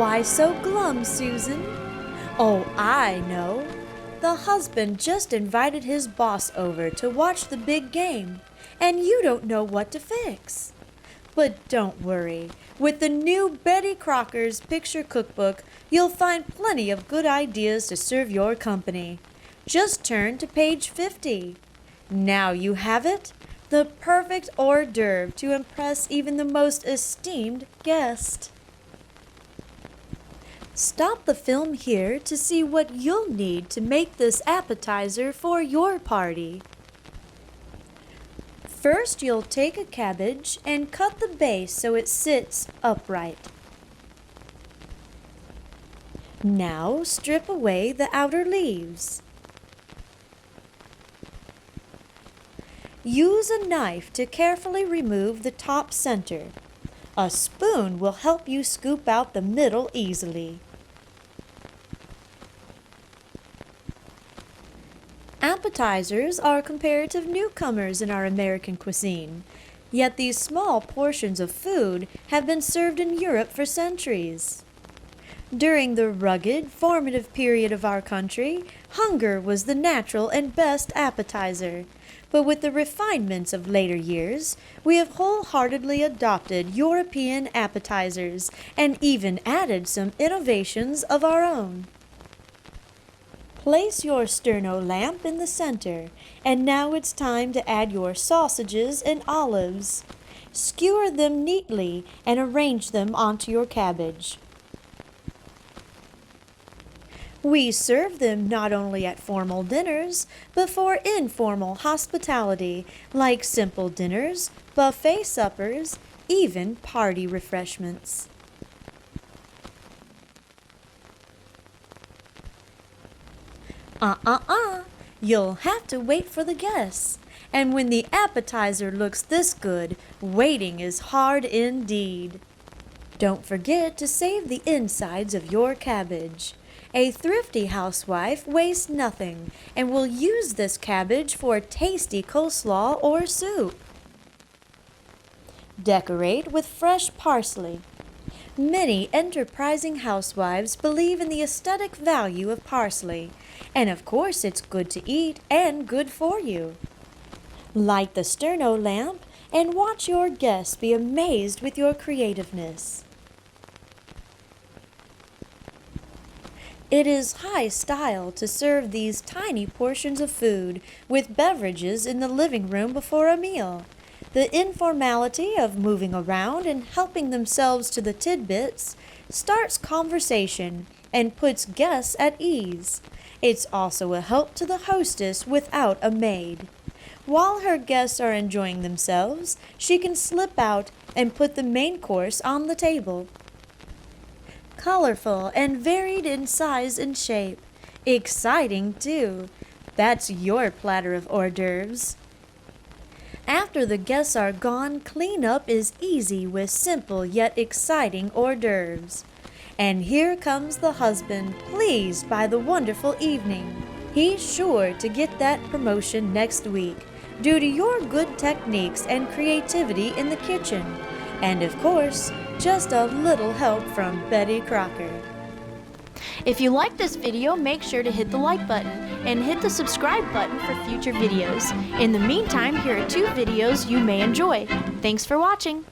Why so glum, Susan? Oh, I know. The husband just invited his boss over to watch the big game, and you don't know what to fix. But don't worry. With the new Betty Crocker's picture cookbook, you'll find plenty of good ideas to serve your company. Just turn to page 50. Now you have it, the perfect hors d'oeuvre to impress even the most esteemed guest. Stop the film here to see what you'll need to make this appetizer for your party. First, you'll take a cabbage and cut the base so it sits upright. Now, strip away the outer leaves. Use a knife to carefully remove the top center. A spoon will help you scoop out the middle easily. Appetizers are comparative newcomers in our American cuisine, yet these small portions of food have been served in Europe for centuries. During the rugged, formative period of our country, hunger was the natural and best appetizer, but with the refinements of later years, we have wholeheartedly adopted European appetizers and even added some innovations of our own. Place your sterno lamp in the center, and now it's time to add your sausages and olives. Skewer them neatly and arrange them onto your cabbage. We serve them not only at formal dinners, but for informal hospitality, like simple dinners, buffet suppers, even party refreshments. You'll have to wait for the guests. And when the appetizer looks this good, waiting is hard indeed. Don't forget to save the insides of your cabbage. A thrifty housewife wastes nothing and will use this cabbage for tasty coleslaw or soup. Decorate with fresh parsley. Many enterprising housewives believe in the aesthetic value of parsley, and of course it's good to eat and good for you. Light the sterno lamp and watch your guests be amazed with your creativeness. It is high style to serve these tiny portions of food with beverages in the living room before a meal. The informality of moving around and helping themselves to the tidbits starts conversation and puts guests at ease. It's also a help to the hostess without a maid. While her guests are enjoying themselves, she can slip out and put the main course on the table. Colorful and varied in size and shape. Exciting, too. That's your platter of hors d'oeuvres. After the guests are gone, cleanup is easy with simple yet exciting hors d'oeuvres. And here comes the husband, pleased by the wonderful evening. He's sure to get that promotion next week, due to your good techniques and creativity in the kitchen. And of course, just a little help from Betty Crocker. If you like this video, make sure to hit the like button and hit the subscribe button for future videos. In the meantime, here are 2 videos you may enjoy. Thanks for watching.